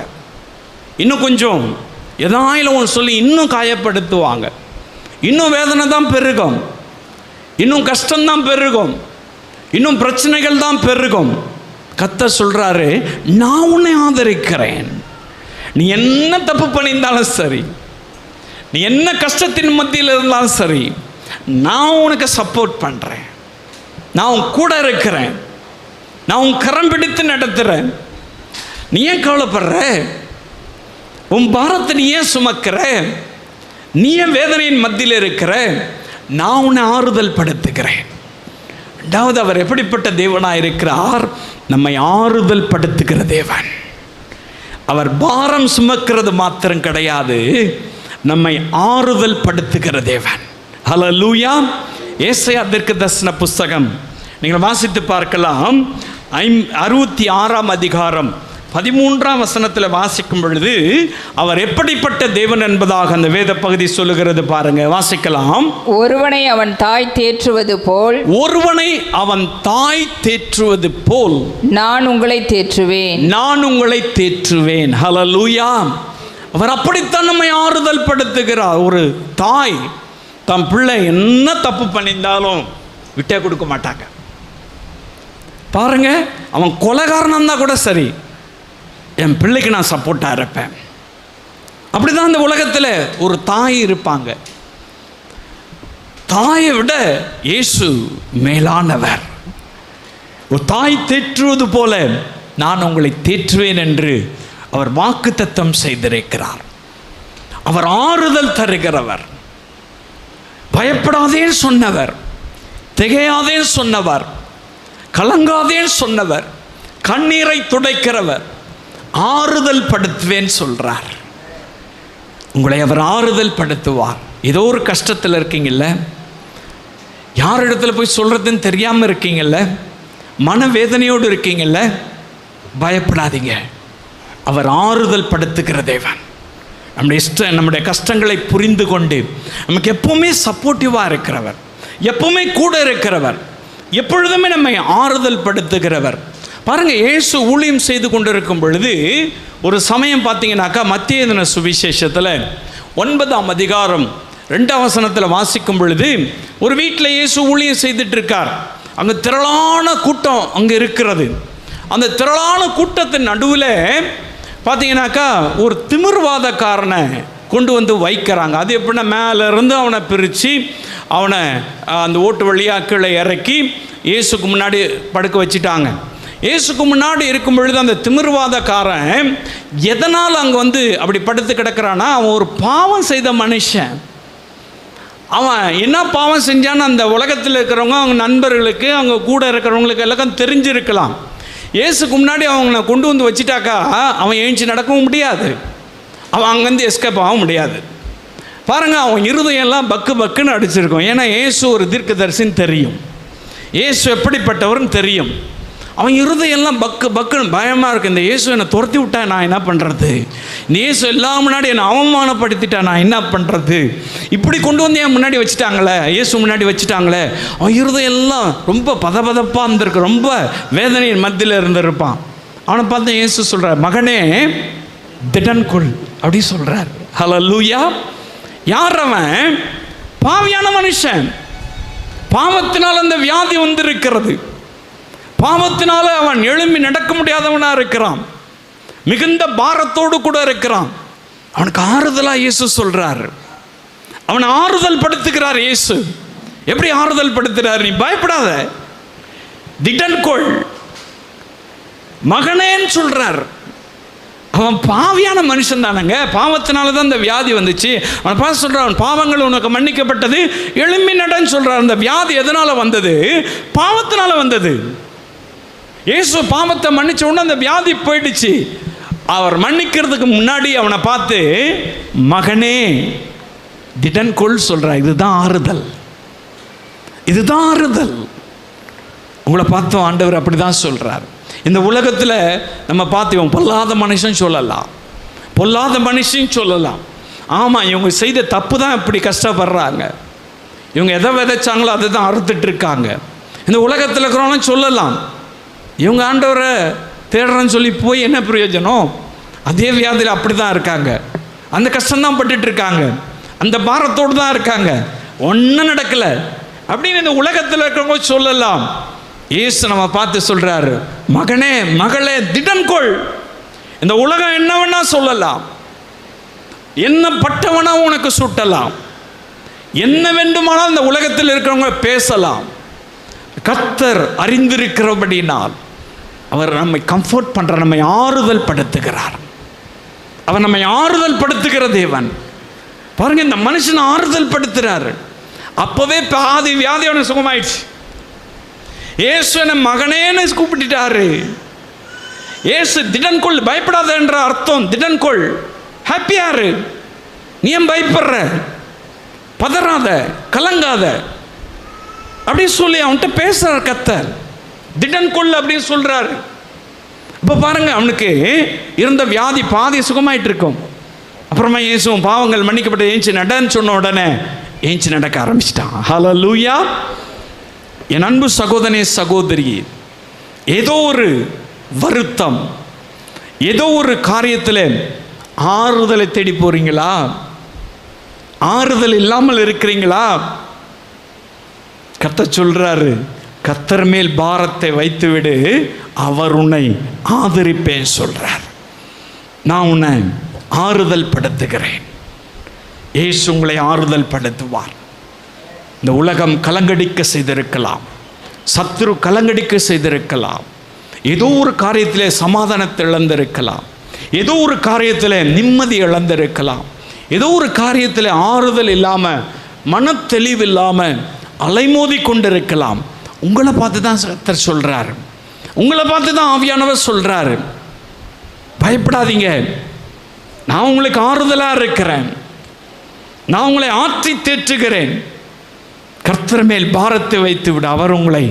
இன்னும் கொஞ்சம் எதாயிலும் ஒன்று சொல்லி இன்னும் காயப்படுத்துவாங்க, இன்னும் வேதனை தான் பெருகும், இன்னும் கஷ்டம்தான் பெருகும், இன்னும் பிரச்சனைகள் தான் பெருகும். கர்த்தர் சொல்றாரு, நான் உன்னை ஆதரிக்கிறேன். நீ என்ன தப்பு பண்ணியிருந்தாலும் சரி, நீ என்ன கஷ்டத்தின் மத்தியில் இருந்தாலும் சரி, நான் உனக்கு சப்போர்ட் பண்ணுறேன், நான் உன் கூட இருக்கிறேன், நான் உன் கரம் பிடித்து நடத்துகிறேன். நீ ஏன் கவலைப்படுற? உன் பாரத்தை நீ ஏன் சுமக்கிற? நீ ஏன் வேதனையின் மத்தியில் இருக்கிற? நான் உன்னை ஆறுதல் படுத்துகிறேன். 2வது, அவர் எப்படிப்பட்ட தேவனாக இருக்கிறார்? நம்மை ஆறுதல் படுத்துகிற தேவன். அவர் பாரம் சுமக்கிறது மாத்திரம் கிடையாது, நம்மை ஆறுதல் படுத்துகிற தேவன். ஹல்லேலூயா. ஏசாயா தீர்க்கதரிசன புஸ்தகம் நீங்கள் வாசித்து பார்க்கலாம், 66ஆம் அதிகாரம் 13ஆம் வசனத்தில் வாசிக்கும் பொழுது அவர் எப்படிப்பட்ட தேவன் என்பதாக அந்த வேத பகுதி சொல்லுகிறது பாருங்க, வாசிக்கலாம். ஒருவனை அவன் தாய் தேற்றுவது போல், ஒருவனை அவன் தாய் தேற்றுவது போல் நான் உங்களை தேற்றுவேன், நான் உங்களை தேற்றுவேன். ஹல்லேலூயா. அவர் அப்படித்தான் நம்மை ஆறுதல் படுத்துகிறார். ஒரு தாய் தம் பிள்ளை என்ன தப்பு பண்ணியிருந்தாலும் விட்டே கொடுக்க மாட்டாங்க. பாருங்க, அவன் கொலைகாரனா இருந்தா கூட சரி, என் பிள்ளைக்கு நான் சப்போர்ட்டாக இருப்பேன். அப்படிதான் இந்த உலகத்தில் ஒரு தாய் இருப்பாங்க. தாயை விட இயேசு மேலானவர். ஒரு தாய் தேற்றுவது போல நான் உங்களை தேற்றுவேன் என்று அவர் வாக்குத்தத்தம் செய்திருக்கிறார். அவர் ஆறுதல் தருகிறவர், பயப்படாதே சொன்னவர், திகையாதே சொன்னவர், கலங்காதே சொன்னவர், கண்ணீரை துடைக்கிறவர், ஆறுதல் படுத்துவேன் சொல்றார். உங்களை அவர் ஆறுதல் படுத்துவார். ஏதோ ஒரு கஷ்டத்தில் இருக்கீங்கல்ல, யார் இடத்துல போய் சொல்றதுன்னு தெரியாமல் இருக்கீங்கல்ல, மனவேதனையோடு இருக்கீங்கல்ல, பயப்படாதீங்க. அவர் ஆறுதல் படுத்துகிற தேவன். நம்முடைய கஷ்டங்களை புரிந்து கொண்டு நமக்கு எப்பவுமே சப்போர்ட்டிவாக இருக்கிறவர், எப்பவுமே கூட இருக்கிறவர், எப்பொழுதுமே நம்மை ஆறுதல் படுத்துகிறவர். பாருங்க, இயேசு ஊழியம் செய்து கொண்டிருக்கும் பொழுது ஒரு சமயம் பார்த்தீங்கன்னாக்கா மத்திய எழுதின சுவிசேஷத்தில் 9ஆம் அதிகாரம் 2ஆம் வசனத்தில் வாசிக்கும் பொழுது ஒரு வீட்டில் இயேசு ஊழியம் செய்துட்டு இருக்கார். அங்கே திரளான கூட்டம் அங்கே இருக்கிறது. அந்த திரளான கூட்டத்தின் நடுவில் பார்த்தீங்கன்னாக்கா ஒரு திமிர்வாதக்காரனை கொண்டு வந்து வைக்கிறாங்க. அது எப்படின்னா, மேலே இருந்து அவனை பிரித்து அவனை அந்த ஓட்டு வழியாக கீழே இறக்கி இயேசுக்கு முன்னாடி படுக்க வச்சுட்டாங்க. இயேசுக்கு முன்னாடி இருக்கும் பொழுது அந்த திமிர்வாதக்காரன் எதனால் அங்கே வந்து அப்படி படுத்து கிடக்கிறான்னா, அவன் ஒரு பாவம் செய்த மனுஷன். அவன் என்ன பாவம் செஞ்சான்னு அந்த உலகத்தில் இருக்கிறவங்க, அவங்க நண்பர்களுக்கு, அவங்க கூட இருக்கிறவங்களுக்கு எல்லாம் தெரிஞ்சிருக்கலாம். இயேசுக்கு முன்னாடி அவனை கொண்டு வந்து வச்சுட்டாக்கா அவன் எழுந்து நடக்கவும் முடியாது, அவன் அங்கேருந்து எஸ்கேப் ஆக முடியாது. பாருங்கள், அவன் இருதயெல்லாம் பக்கு பக்குன்னு அடிச்சிருக்கும். ஏன்னா இயேசு ஒரு தீர்க்கதரிசின்னு தெரியும், இயேசு எப்படிப்பட்டவர்னு தெரியும். அவன் இருதயெல்லாம் பக்கு பக்குன்னு பயமாக இருக்குது. இந்த இயேசு என்னை துரத்தி விட்டா நான் என்ன பண்ணுறது, இந்த இயேசு எல்லாம் முன்னாடி என்னை அவமானப்படுத்திட்டா நான் என்ன பண்ணுறது, இப்படி கொண்டு வந்து என் முன்னாடி வச்சுட்டாங்களே, இயேசு முன்னாடி வச்சுட்டாங்களே. அவன் இருதயெல்லாம் ரொம்ப பதபதப்பாக இருந்திருக்கு, ரொம்ப வேதனையின் மத்தியில் இருந்திருப்பான். அவனை பார்த்து இயேசு சொல்கிறார், மகனே திடன்கொள் அப்படி சொல்கிறார். ஹல்லேலூயா. யார் அவன்? பாவியான மனுஷன். பாவத்தினால் அந்த வியாதி வந்திருக்கிறது. பாவத்தினால அவன் எழும்பி நடக்க முடியாதவனாக இருக்கிறான், மிகுந்த பாரத்தோடு கூட இருக்கிறான். அவனுக்கு ஆறுதலாக இயேசு சொல்றார், அவனை ஆறுதல் படுத்துகிறார். இயேசு எப்படி ஆறுதல் படுத்துகிறார்? நீ பயப்படாத, திடன்கொள் மகனேன்னு சொல்றார். அவன் பாவியான மனுஷன் தானங்க, பாவத்தினால தான் இந்த வியாதி வந்துச்சு. அவன் பார்த்து சொல்றான், அவன் பாவங்கள் உனக்கு மன்னிக்கப்பட்டது, எழும்பி நடன்னு சொல்றார். அந்த வியாதி எதனால வந்தது? பாவத்தினால வந்தது. இயேசு பாவத்தை மன்னிச்ச உடனே அந்த வியாதி போயிடுச்சு. அவர் மன்னிக்கிறதுக்கு முன்னாடி அவனை பார்த்து மகனே திடன்கொள் சொல்றார். இதுதான் ஆறுதல், இதுதான் ஆறுதல். உங்களை பார்த்தோம் ஆண்டவர் அப்படிதான் சொல்றார். இந்த உலகத்தில் நம்ம பார்த்து இவன் பொல்லாத மனுஷன் சொல்லலாம், பொல்லாத மனுஷன் சொல்லலாம். ஆமாம், இவங்க செய்த தப்பு தான் இப்படி கஷ்டப்படுறாங்க, இவங்க எதை விதைச்சாங்களோ அதை தான் அறுத்துட்டு இருக்காங்க. இந்த உலகத்தில் இருக்கிறவங்க சொல்லலாம், இவங்க ஆண்டவரை தேடுறேன்னு சொல்லி போய் என்ன பிரயோஜனம், அதே வியாதியில் அப்படி தான் இருக்காங்க, அந்த கஷ்டம்தான் பட்டுட்டு இருக்காங்க, அந்த பாரத்தோடு தான் இருக்காங்க, ஒன்றும் நடக்கலை அப்படின்னு இந்த உலகத்தில் இருக்கிறவங்க சொல்லலாம். இயேசு நம்ம பார்த்து சொல்றாரு, மகனே மகளே திடன்கொள். இந்த உலகம் என்ன வேணா சொல்லலாம், என்ன பட்டவனா உனக்கு சுட்டலாம், என்ன வேண்டுமானால் இந்த உலகத்தில் இருக்கிறவங்க பேசலாம். கர்த்தர் அறிந்திருக்கிறபடினால் அவர் நம்மை கம்ஃபர்ட் பண்றார், நம்மை ஆறுதல் படுத்துகிறார். அவர் நம்மை ஆறுதல் படுத்துகிற தேவன். பாருங்க, இந்த மனுஷன் ஆறுதல் படுத்துறாரு. அப்பவே பாதி வியாதி அவனை சுகமாயிடுச்சு. இயேசு என்ன மகனேன்னு கூப்பிட்டுட்டாரு. இயேசு திடன்கொள், பயப்படாத என்ற அர்த்தம் திடன்கொள், ஹாப்பியாரு, நீ ஏன் பயப்படுற, பதறாத, கலங்காத அப்படி சொல்லி அவன்கிட்ட பேசுறார் கர்த்தர். திடன்கொள் அப்படின்னு சொல்றாரு. இப்போ பாருங்க, அவனுக்கு இருந்த வியாதி பாதி சுகமாயிட்டு இருக்கும். அப்புறமா இயேசுவும் பாவங்கள் மன்னிக்கப்பட்டு ஏஞ்சி நடன்னு சொன்ன உடனே ஏஞ்சி நடக்க ஆரம்பிச்சிட்டான். ஹல்லேலூயா. என் அன்பு சகோதரனே சகோதரி, ஏதோ ஒரு வருத்தம், ஏதோ ஒரு காரியத்தில் ஆறுதலை தேடி போறீங்களா? ஆறுதல் இல்லாமல் இருக்கிறீங்களா? கர்த்தர் சொல்றாரு, கர்த்தர் மேல் பாரத்தை வைத்து விடு, அவர் உன்னை ஆதரிப்பேன் சொல்றார். நான் உன்னை ஆறுதல் படுத்துகிறேன். இயேசு உங்களை ஆறுதல் படுத்துவார். இந்த உலகம் கலங்கடிக்க செய்திருக்கலாம், சத்துரு கலங்கடிக்க செய்திருக்கலாம், ஏதோ ஒரு காரியத்திலே சமாதானத்தை இழந்திருக்கலாம், ஏதோ ஒரு காரியத்தில் நிம்மதி இழந்திருக்கலாம், ஏதோ ஒரு காரியத்தில் ஆறுதல் இல்லாமல் மன தெளிவு இல்லாமல் அலைமோதி கொண்டிருக்கலாம். உங்களை பார்த்து தான் கர்த்தர் சொல்றாரு, உங்களை பார்த்து தான் ஆவியானவர் சொல்றாரு, பயப்படாதீங்க, நான் உங்களுக்கு ஆறுதலாக இருக்கிறேன், நான் உங்களை ஆற்றி தேற்றுகிறேன். கர்த்தர் மேல் பாரத்தை வைத்து விட, அவர் உங்களை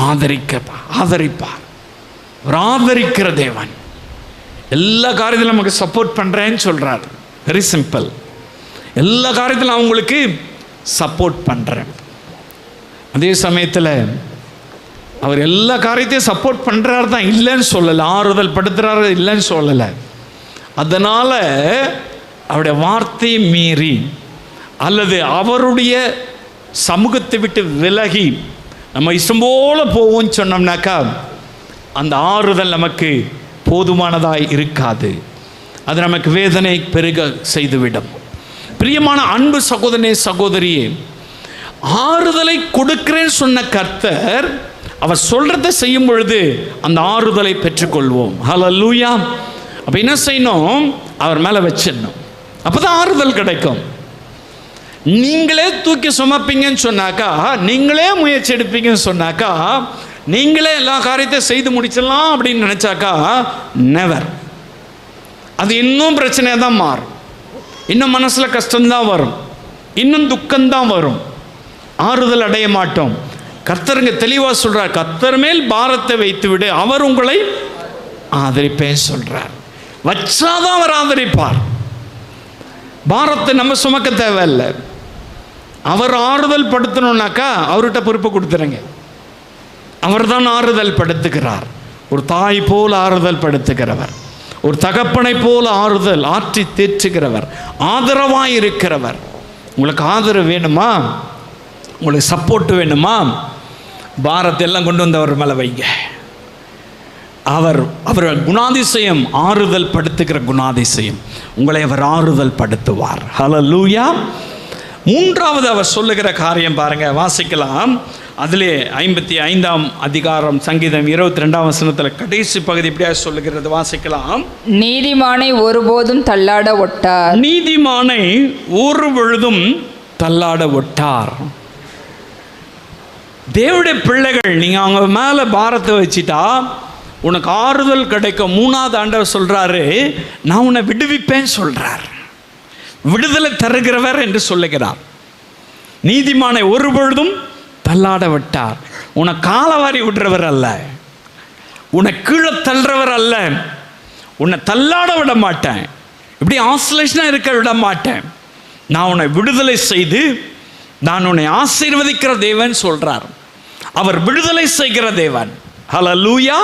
ஆதரிப்பார். அவர் ஆதரிக்கிற தேவன். எல்லா காரியத்திலும் நமக்கு சப்போர்ட் பண்ணுறேன்னு சொல்கிறார். Very simple. எல்லா காரியத்திலும் நான் உங்களுக்கு சப்போர்ட் பண்ணுறேன். அதே சமயத்தில் அவர் எல்லா காரியத்தையும் சப்போர்ட் பண்ணுறாரு தான், இல்லைன்னு சொல்லலை. ஆறுதல் படுத்துகிறாரு இல்லைன்னு சொல்லலை. அதனால் அவருடைய வார்த்தையை மீறி அல்லது அவருடைய சமூகத்தை விட்டு விலகி நம்ம இஷ்டம் போல போவோம்னு சொன்னோம்னாக்கா அந்த ஆறுதல் நமக்கு போதுமானதாய் இருக்காது. அது நமக்கு வேதனை பெருக செய்துவிடும். பிரியமான அன்பு சகோதரனே சகோதரியே, ஆறுதலை கொடுக்கிறேன்னு சொன்ன கர்த்தர் அவர் சொல்றதை செய்யும் பொழுது அந்த ஆறுதலை பெற்றுக்கொள்வோம். ஹல்லேலூயா. அப்போ என்ன செய்யணும்? அவர் மேலே வச்சிடணும். அப்போ தான் ஆறுதல் கிடைக்கும். நீங்களே தூக்கி சுமப்பீங்கன்னு சொன்னாக்கா, நீங்களே முயற்சி எடுப்பீங்கன்னு சொன்னாக்கா, நீங்களே எல்லா காரியத்தையும் செய்து முடிச்சிடலாம் அப்படின்னு நினச்சாக்கா நெவர். அது இன்னும் பிரச்சனையாக தான் மாறும். இன்னும் மனசில் கஷ்டம்தான் வரும், இன்னும் துக்கம்தான் வரும், ஆறுதல் அடைய மாட்டோம். கர்த்தருங்க தெளிவாக சொல்கிறார், கர்த்தர் மேல் பாரத்தை வைத்து விடு, அவர் உங்களை ஆதரிப்பேன் சொல்கிறார். வச்சாதான் அவர் ஆதரிப்பார். பாரத்தை நம்ம சுமக்க தேவையில்லை. அவர் ஆறுதல் படுத்தணும்னாக்கா அவர்கிட்ட பொறுப்பை கொடுத்துருங்க. அவர் தான் ஆறுதல் படுத்துகிறார். ஒரு தாய் போல் ஆறுதல் படுத்துகிறவர், ஒரு தகப்பனை போல் ஆறுதல் ஆற்றி தேற்றுகிறவர், ஆதரவாக இருக்கிறவர். உங்களுக்கு ஆதரவு வேணுமா? உங்களுக்கு சப்போர்ட் வேணுமா? பாரத்தை எல்லாம் கொண்டு வந்து அவர் மேலே வைங்க. அவர் குணாதிசயம் ஆறுதல் படுத்துகிற குணாதிசயம். உங்களை அவர் ஆறுதல் படுத்துவார். ஹல்லேலூயா. மூன்றாவது அவர் சொல்லுகிற காரியம் பாருங்க, வாசிக்கலாம். அதிலே 55ஆம் அதிகாரம் சங்கீதம் 22ஆம் வசனத்தில் கடைசி பகுதி இப்படியா சொல்லுகிறது, வாசிக்கலாம். நீதிமானை ஒருபோதும் தள்ளாட ஒட்டார். நீதிமானை ஒரு பொழுதும் தள்ளாட ஒட்டார். தேவனுடைய பிள்ளைகள், நீங்க அவங்க மேல பாரத்தை வச்சுட்டா உனக்கு ஆறுதல் கிடைக்கும். மூணாவது ஆண்டவர் சொல்றாரு, நான் உன்னை விடுவிப்பேன் சொல்றார். விடுதலை தருகிறவர் என்று சொல்லுகிறார். நீதிமானை ஒரு பொழுதும் தள்ளாட விட்டார். உன்னை காலவாரி விடுறவர் அல்ல, உன்னை கீழே தள்ளுறவர் அல்ல, உன்னை தள்ளாட விட மாட்டேன், இப்படி ஆசோலேஷனாக இருக்க விட மாட்டேன். நான் உன்னை விடுதலை செய்து நான் உன்னை ஆசீர்வதிக்கிற தேவன் சொல்றார். அவர் விடுதலை செய்கிற தேவன். ஹல்லேலூயா.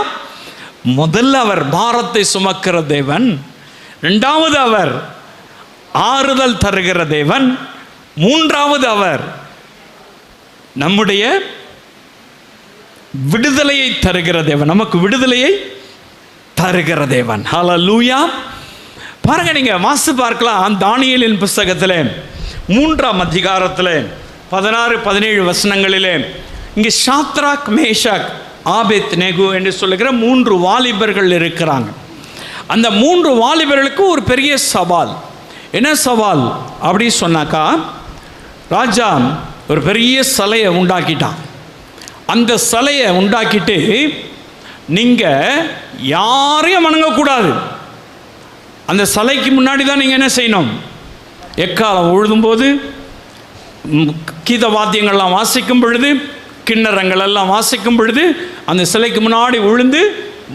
முதல்ல அவர் பாரத்தை சுமக்கிற தேவன், இரண்டாவது அவர் ஆறுதல் தருகிற தேவன், மூன்றாவது அவர் நம்முடைய விடுதலையை தருகிற தேவன், நமக்கு விடுதலையை தருகிற தேவன். ஹல்லேலூயா. பாருங்க, நீங்க வாசித்து பார்க்கலாம். தானியேலின் புஸ்தகத்தில் 3ஆம் அதிகாரத்தில் 16-17 வசனங்களிலே இங்கே சாத்ராக், மேஷாக், ஆபேத் நேகு என்று சொல்லுகிற 3 வாலிபர்கள் இருக்கிறாங்க. அந்த 3 வாலிபர்களுக்கு ஒரு பெரிய சவால். என்ன சவால் அப்படி சொன்னாக்கா, ராஜா ஒரு பெரிய சிலையை உண்டாக்கிட்டான். அந்த சிலையை உண்டாக்கிட்டு நீங்கள் யாரையும் வணங்கக்கூடாது. அந்த சிலைக்கு முன்னாடி தான் நீங்கள் என்ன செய்யணும்? எக்காலம் உழுதும்போது, கீத வாத்தியங்கள்லாம் வாசிக்கும் பொழுது, கிண்ணறங்கள் எல்லாம் வாசிக்கும் பொழுது அந்த சிலைக்கு முன்னாடி விழுந்து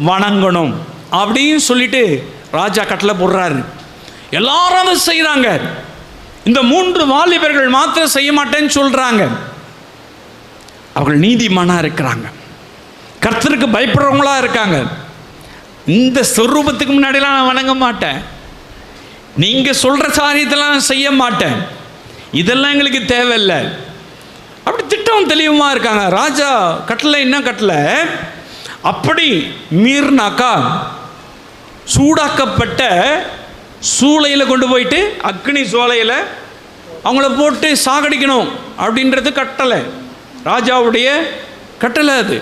வணங்கணும். அப்படின்னு சொல்லிட்டு ராஜா கட்டளை போடுறாரு. எல்லாரும் அதை செய்கிறாங்க. இந்த 3 வாலிபர்கள் மாத்திரம் செய்ய மாட்டேன்னு சொல்கிறாங்க. அவர்கள் நீதிமானாக இருக்கிறாங்க, கர்த்தருக்கு பயப்படுறவங்களா இருக்காங்க. இந்த சொரூபத்துக்கு முன்னாடிலாம் நான் வணங்க மாட்டேன், நீங்கள் சொல்கிற காரியத்தெல்லாம் நான் செய்ய மாட்டேன், இதெல்லாம் எங்களுக்கு தேவையில்லை, அப்படி திட்டம் தெளிவுமாக இருக்காங்க. ராஜா கட்டளை என்ன கட்டளை, அப்படி மீறினாக்கா சூடாக்கப்பட்ட சூளையில் கொண்டு போயிட்டு அக்னி சோலையில் அவங்கள போட்டு சாகடிக்கணும் அப்படின்றது கட்டளை, ராஜாவுடைய கட்டளை அது.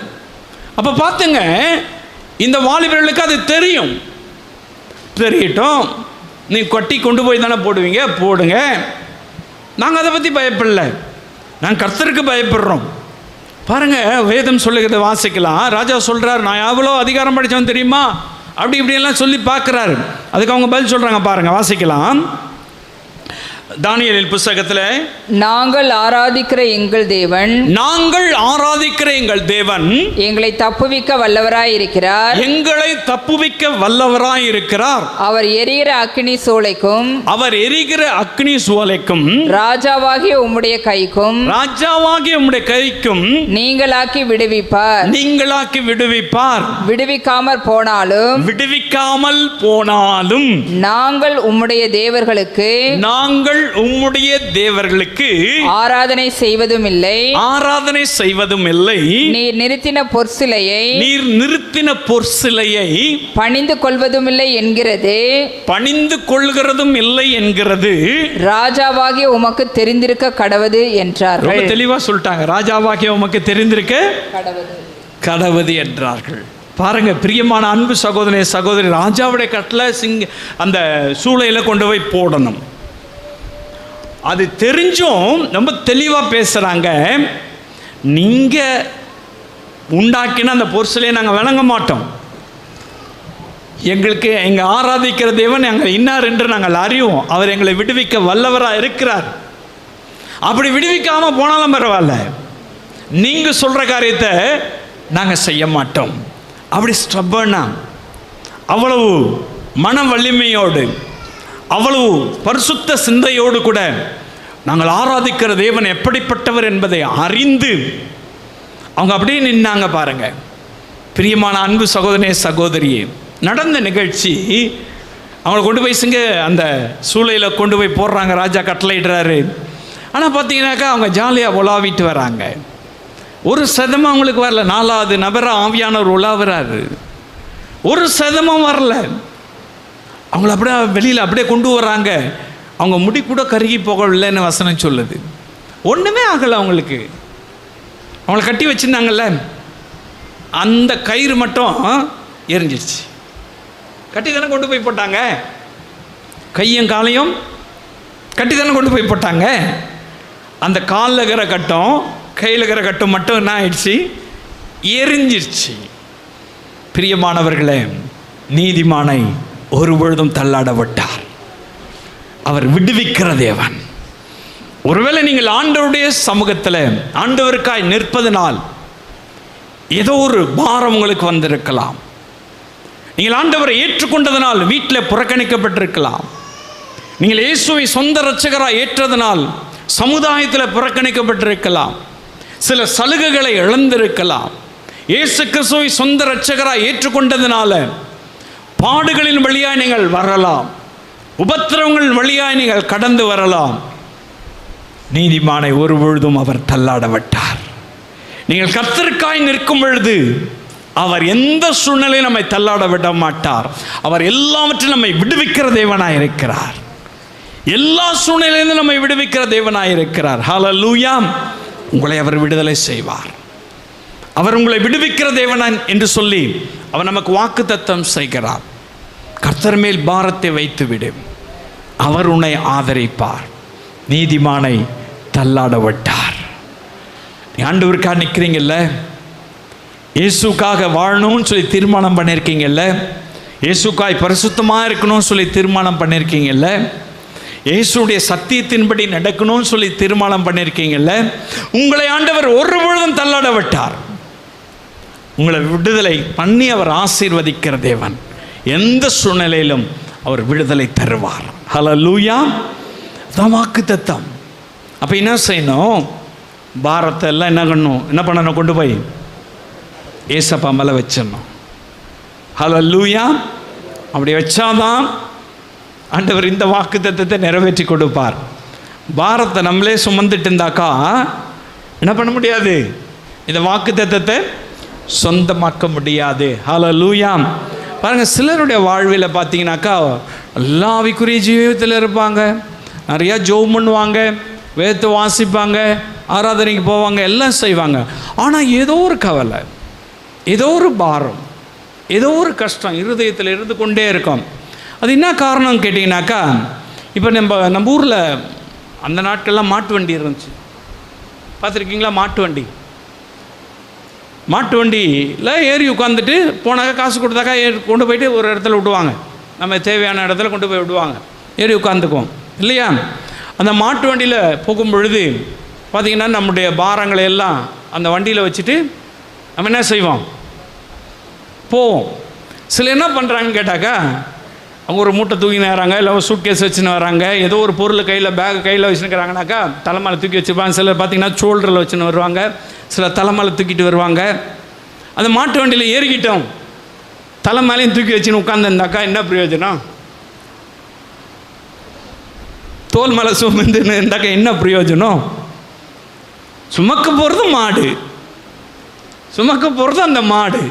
அப்போ பார்த்துங்க, இந்த வாலிபர்களுக்கு அது தெரியும். தெரியட்டும், நீ கொட்டி கொண்டு போய் தானே போடுவீங்க, போடுங்க, நாங்கள் அதை பற்றி பயப்படல, நாங்கள் கர்த்தருக்கு பயப்படுறோம். பாருங்கள், வேதம் சொல்லுகிறத வாசிக்கலாம். ராஜா சொல்கிறார், நான் எவ்வளோ அதிகாரம் படித்தவன் தெரியுமா, அப்படி இப்படியெல்லாம் சொல்லி பார்க்குறாரு. அதுக்கு அவங்க பதில் சொல்கிறாங்க. பாருங்கள், வாசிக்கலாம். தானியேல் புத்தகத்தில், நாங்கள் ஆராதிக்கிற எங்கள் தேவன், நாங்கள் ஆராதிக்கிற எங்கள் தேவன் எங்களை தப்புவிக்க வல்லவராய் இருக்கிறார், எங்களை தப்புவிக்க வல்லவராய் இருக்கிறார். அவர் எரிகிற அக்கினி சூளைக்கும், அவர் எரிகிற அக்னி சூளைக்கும், ராஜாவாகிய உம்முடைய கைக்கும், ராஜாவாகிய உம்முடைய கைக்கும் நீங்களாக்கி விடுவிப்பார், நீங்களாக்கி விடுவிப்பார். விடுவிக்காமற் போனாலும், விடுவிக்காமல் போனாலும் நாங்கள் உம்முடைய தேவர்களுக்கு, நாங்கள் உம்முடைய தேவர்களுக்கு ஆராதனை செய்வதும் இல்லை, ஆராதனை செய்வதும் இல்லை. நீர் நிறுத்தின பொற்சிலையை, நீர் நிறுத்தின பொற்சிலையை பணிந்து கொள்வதும் இல்லை என்கிறது, பணிந்து கொள்கிறதும் இல்லை என்கிறது ராஜாவாகிய உமக்கு தெரிந்திருக்க கடவது என்றார்கள். ரொம்ப தெளிவா சொல்லிட்டாங்க, ராஜாவாகிய உமக்கு தெரிந்திருக்க கடவது கடவுது என்றார்கள். பாருங்க பிரியமான அன்பு சகோதரி சகோதரி, ராஜாவுடைய கட்டளை அந்த சூளையில கொண்டு போய் போடணும். அது தெரிஞ்சும் ரொம்ப தெளிவாக பேசுகிறாங்க. நீங்கள் உண்டாக்கின அந்த பொருட்களையே நாங்கள் வழங்க மாட்டோம், எங்களுக்கு எங்கள் ஆராதிக்கிற தேவன் எங்கள் இன்னார் என்று நாங்கள் அறிவோம், அவர் எங்களை விடுவிக்க வல்லவராக இருக்கிறார். அப்படி விடுவிக்காமல் போனாலும் பரவாயில்ல, நீங்கள் சொல்கிற காரியத்தை நாங்கள் செய்ய மாட்டோம். அப்படி ஸ்டப்பர்னா, அவ்வளவு மன வலிமையோடு, அவ்வளவு பரிசுத்த சிந்தையோடு கூட நாங்கள் ஆராதிக்கிற தேவன் எப்படிப்பட்டவர் என்பதை அறிந்து அவங்க அப்படியே நின்னாங்க. பாருங்க பிரியமான அன்பு சகோதரனே சகோதரியே, நடந்த நிகழ்ச்சி அவங்களை கொண்டு போய் அந்த சூளையில் கொண்டு போய் போடுறாங்க, ராஜா கட்டளையிடுறாரு. ஆனால் பார்த்தீங்கன்னாக்கா அவங்க ஜாலியாக உலாவிட்டு வராங்க. ஒரு சதமும் அவங்களுக்கு வரல. 4வது நபராக ஆவியானவர் உலாவுறாரு, ஒரு சதமும் வரல. அவங்கள அப்படியே வெளியில் அப்படியே கொண்டு வர்றாங்க. அவங்க முடி கூட கருகி போகவில்லைன்னு வசனம் சொல்லுது. ஒன்றுமே ஆகலை அவங்களுக்கு. அவங்கள கட்டி வச்சுருந்தாங்கல்ல, அந்த கயிறு மட்டும் எரிஞ்சிருச்சு. கட்டி தானே கொண்டு போய் போட்டாங்க, கையும் காலையும் கட்டி தானே கொண்டு போய் போட்டாங்க. அந்த காலில் இருக்கிற கட்டும் கையில் இருக்கிற கட்டும் மட்டும் என்ன ஆயிடுச்சு, எரிஞ்சிருச்சு. பிரியமானவர்களே, நீதிமானை ஒரு பொழுதும் தள்ளாட விட்டார். அவர் விடுவிக்கிற தேவன். ஒருவேளை நீங்கள் ஆண்டவருடைய சமூகத்தில் ஆண்டவருக்காய் நிற்பதனால் ஏதோ ஒரு பாரம் உங்களுக்கு வந்திருக்கலாம். நீங்கள் ஆண்டவரை ஏற்றுக்கொண்டதனால் வீட்டில் புறக்கணிக்கப்பட்டிருக்கலாம். நீங்கள் இயேசுவை சொந்த இரட்சகராக ஏற்றதனால் சமுதாயத்தில் புறக்கணிக்கப்பட்டிருக்கலாம். சில சலுகைகளை இழந்திருக்கலாம். இயேசு கிறிஸ்துவை சொந்த இரட்சகராக ஏற்றுக்கொண்டதனால பாடுகளின் வழியாய் நீங்கள் வரலாம், உபத்திரவங்கள் வழியாய் நீங்கள் கடந்து வரலாம். நீதிமானை ஒரு பொழுதும் அவர் தள்ளாட விட்டார். நீங்கள் கர்த்தருக்காய் நிற்கும் பொழுது அவர் எந்த சூழ்நிலையும் நம்மை தள்ளாட விட மாட்டார். அவர் எல்லாவற்றிலும் நம்மை விடுவிக்கிற தேவனாய் இருக்கிறார். எல்லா சூழ்நிலையிலும் நம்மை விடுவிக்கிற தேவனாய் இருக்கிறார். ஹல்லேலூயா. உங்களை அவர் விடுதலை செய்வார். அவர் உங்களை விடுவிக்கிற தேவனான் என்று சொல்லி அவர் நமக்கு வாக்குத்தத்தம் செய்கிறார். கர்த்தர் மேல் பாரத்தை வைத்து விடு, அவர் உன்னை ஆதரிப்பார். நீதிமானை தள்ளாட விட்டார். நீ ஆண்டவருக்காக நிற்கிறீங்கல்ல, இயேசுக்காக வாழணும்னு சொல்லி தீர்மானம் பண்ணியிருக்கீங்கல்ல, இயேசுக்காய் பரிசுத்தமாக இருக்கணும்னு சொல்லி தீர்மானம் பண்ணியிருக்கீங்கல்ல, இயேசுடைய சத்தியத்தின்படி நடக்கணும்னு சொல்லி தீர்மானம் பண்ணியிருக்கீங்கல்ல, உங்களை ஆண்டவர் ஒரு பொழுதும் தள்ளாட விட்டார். உங்களை விடுதலை பண்ணி அவர் ஆசீர்வதிக்கிற தேவன். எந்த சூழ்நிலையிலும் அவர் விடுதலை தருவார். ஹல்லேலூயா. அதான் வாக்குத்தத்தம். அப்போ என்ன செய்யணும்? பாரத்தை எல்லாம் என்ன பண்ணணும்? கொண்டு போய் ஏசப்பா மேலே வச்சிடணும். ஹல்லேலூயா. அப்படி வச்சாதான் ஆண்டவர் இந்த வாக்குத்தத்தத்தை நிறைவேற்றி கொடுப்பார். பாரத்தை நம்மளே சுமந்துட்டு இருந்தாக்கா என்ன பண்ண முடியாது? இந்த வாக்குத்தத்தத்தை சொந்தமாக்க முடியாது. ஹல்லேலூயா. பாருங்கள், சிலருடைய வாழ்வில் பார்த்தீங்கன்னாக்கா எல்லா ஆவிக்குரிய ஜீவியத்தில் இருப்பாங்க, நிறையா ஜெபம் பண்ணுவாங்க, வேதத்தை வாசிப்பாங்க, ஆராதனைக்கு போவாங்க, எல்லாம் செய்வாங்க. ஆனால் ஏதோ ஒரு கவலை, ஏதோ ஒரு பாரம், ஏதோ ஒரு கஷ்டம் இருதயத்தில் இருந்து கொண்டே இருக்கும். அது என்ன காரணம் கேட்டிங்கனாக்கா, இப்போ நம்ம ஊரில் அந்த நாட்கள்லாம் மாட்டு வண்டி இருந்துச்சு. பார்த்துருக்கீங்களா? மாட்டு வண்டியில் ஏறி உட்காந்துட்டு போனாக்கா காசு கொடுத்தாக்கா கொண்டு போயிட்டு ஒரு இடத்துல விடுவாங்க. நம்ம தேவையான இடத்துல கொண்டு போய் விடுவாங்க. ஏறி உட்காந்துக்குவோம் இல்லையா? அந்த மாட்டு வண்டியில் போகும் பொழுது பார்த்திங்கன்னா நம்முடைய பாரங்களை எல்லாம் அந்த வண்டியில் வச்சுட்டு நம்ம என்ன செய்வோம்? போவோம். சில என்ன பண்ணுறாங்கன்னு கேட்டாக்கா, அவங்க ஒரு மூட்டை தூக்கின்னு வராங்க, இல்லை ஒரு சூட்கேஸ் வச்சுன்னு வராங்க, ஏதோ ஒரு பொருள் கையில் பேக் கையில் வச்சுருக்கிறாங்கனாக்கா தலைமையில் தூக்கி வச்சுருப்பாங்க. சிலர் பார்த்திங்கன்னா ஷோல்டரில் வச்சுன்னு வருவாங்க, சில தலைமையில் தூக்கிட்டு வருவாங்க. அந்த மாட்டு வண்டியில் ஏறிக்கிட்டோம், தலை மேலேயும் தூக்கி வச்சுன்னு உட்காந்துருந்தாக்கா என்ன பிரயோஜனம்? தோல் மேலே சுமந்துன்னு இருந்தாக்கா என்ன பிரயோஜனம்? சுமக்க போகிறது மாடு, சுமக்க போகிறது அந்த மாடு.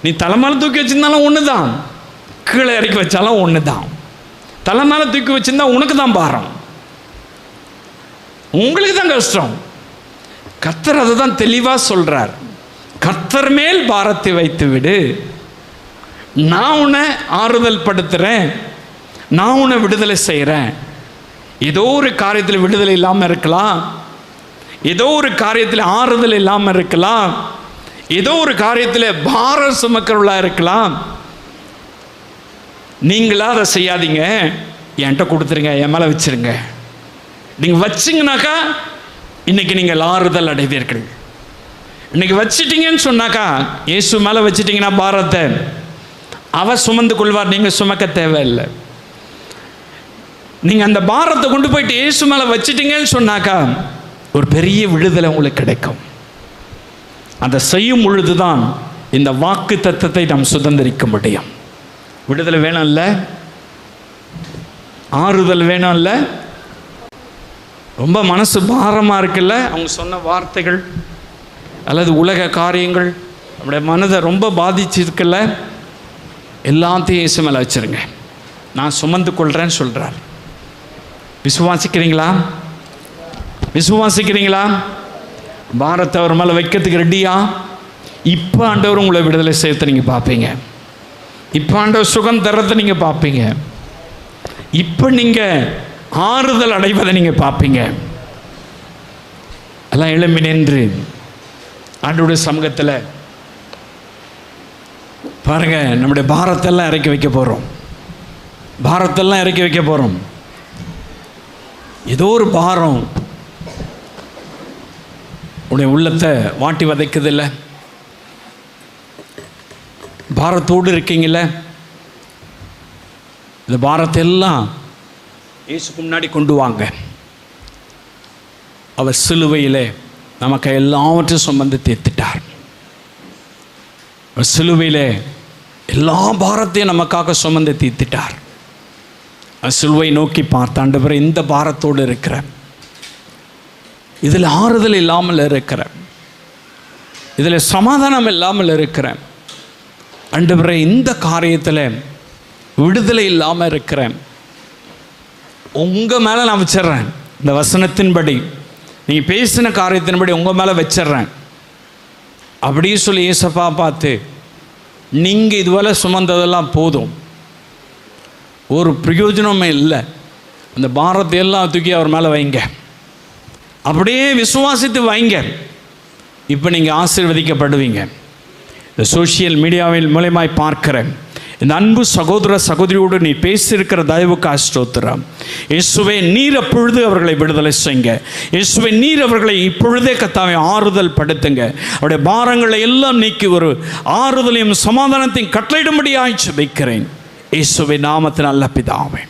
நீ தலை மேலே தூக்கி வச்சிருந்தாலும் ஒன்று தான், கீழே இறக்கி வச்சாலும் ஒன்று தான். தலை மேலே தூக்கி வச்சிருந்தா உனக்கு தான் பாரம், உங்களுக்கு தான் கஷ்டம். கர்த்தர் அதை தான் தெளிவாக சொல்கிறார். கர்த்தர் மேல் பாரத்தை வைத்து விடு, நான் உன்னை ஆறுதல் படுத்துகிறேன், நான் உன்னை விடுதலை செய்கிறேன். ஏதோ ஒரு காரியத்தில் விடுதலை இல்லாமல் இருக்கலாம், ஏதோ ஒரு காரியத்தில் ஆறுதல் இல்லாமல் இருக்கலாம், ஏதோ ஒரு காரியத்தில் பாரம் சுமக்கிறவர்களாக இருக்கலாம். நீங்களா அதை செய்யாதீங்க, என்கிட்ட கொடுத்துருங்க, என் மேலே வச்சுருங்க. நீங்கள் வச்சிங்கனாக்கா இன்றைக்கி நீங்கள் ஆறுதல் அடைவீர்கள். இன்றைக்கி வச்சிட்டிங்கன்னு சொன்னாக்கா, இயேசு மேலே வச்சிட்டிங்கன்னா பாரத்தை அவர் சுமந்து கொள்வார், நீங்கள் சுமக்க தேவையில்லை. நீங்கள் அந்த பாரத்தை கொண்டு போயிட்டு இயேசு மேலே வச்சிட்டிங்கன்னு சொன்னாக்கா ஒரு பெரிய விடுதலை உங்களுக்கு கிடைக்கும். அதை செய்யும் பொழுது தான் இந்த வாக்கு தத்தத்தை நாம் சுதந்திரிக்க முடியும். விடுதலை வேணும் இல்லை, ஆறுதல் வேணும் இல்லை. ரொம்ப மனசு பாரமாக இருக்குல்ல, அவங்க சொன்ன வார்த்தைகள் அல்லது உலக காரியங்கள் நம்முடைய மனதை ரொம்ப பாதிச்சிருக்குல்ல, எல்லாத்தையும் இயேசு மேலே வச்சுருங்க, நான் சுமந்து கொள்கிறேன்னு சொல்கிறார். விசுவாசிக்கிறீங்களா? விசுவாசிக்கிறீங்களா? பாரத்தை அவர் மேலே வைக்கிறதுக்கு ரெடியா? இப்போ ஆண்டவர் உங்களை விடுதலை செய்யறதை நீங்கள் பார்ப்பீங்க. இப்போ ஆண்டவர் சுகம் தரத்தை நீங்கள் பார்ப்பீங்க. இப்போ நீங்கள் ஆறுதல் அடைவதை நீங்கள் பார்ப்பீங்க. எல்லாம் எழும்பி நின்று ஆண்டவருடைய சமூகத்தில் பாருங்க, நம்முடைய பாரத்தெல்லாம் இறக்கி வைக்க போகிறோம். பாரத்தெல்லாம் இறக்கி வைக்க போகிறோம். ஏதோ ஒரு பாரம் உடைய உள்ளத்தை வாட்டி வதைக்குது இல்லை, பாரத்தோடு இருக்கீங்கள, இந்த பாரத்தை எல்லாம் இயேசுக்கு முன்னாடி கொண்டு வாங்க. அவர் சிலுவையிலே நமக்கு எல்லாவற்றையும் சுமந்து தீர்த்துட்டார். அவர் சிலுவையிலே எல்லா பாரத்தையும் நமக்காக சுமந்து தீர்த்துட்டார். அவர் சிலுவை நோக்கி பார்த்த, ஆண்டவரே இந்த பாரத்தோடு இருக்கிற, இதில் ஆறுதல் இல்லாமல் இருக்கிற, இதில் சமாதானம் இல்லாமல் இருக்கிறேன், ஆண்டவரே இந்த காரியத்தில் விடுதலை இல்லாமல் இருக்கிறேன், உங்கள் மேலே நான் வச்சிட்றேன். இந்த வசனத்தின்படி நீங்கள் பேசின காரியத்தின்படி உங்கள் மேலே வச்சிட்றேன் அப்படியே சொல்லி ஏசப்பா பார்த்து, நீங்கள் இதுவரை சுமந்ததெல்லாம் போதும், ஒரு பிரயோஜனமே இல்லை, அந்த பாரத்தை எல்லாம் தூக்கி அவர் மேலே வைங்க. அப்படியே விசுவாசித்து வைங்க. இப்போ நீங்கள் ஆசீர்வதிக்கப்படுவீங்க. இந்த சோஷியல் மீடியாவில் மூலமாய் பார்க்குற இந்த அன்பு சகோதர சகோதரியோடு நீ பேசியிருக்கிற தயவுக்காக ஸ்தோத்திரம். இயேசுவே, நீர் அப்பொழுது அவர்களை விடுதலை செய்யுங்க. இயேசுவே, நீர் அவர்களை இப்பொழுதே கர்த்தாவே ஆறுதல் படுத்துங்க. அவருடைய பாரங்களை எல்லாம் நீக்கி ஒரு ஆறுதலையும் சமாதானத்தையும் கட்டளையிடும்படியாய் ஜெபிக்கிறேன். இயேசுவின் நாமத்தில் நல்ல பிதாவே.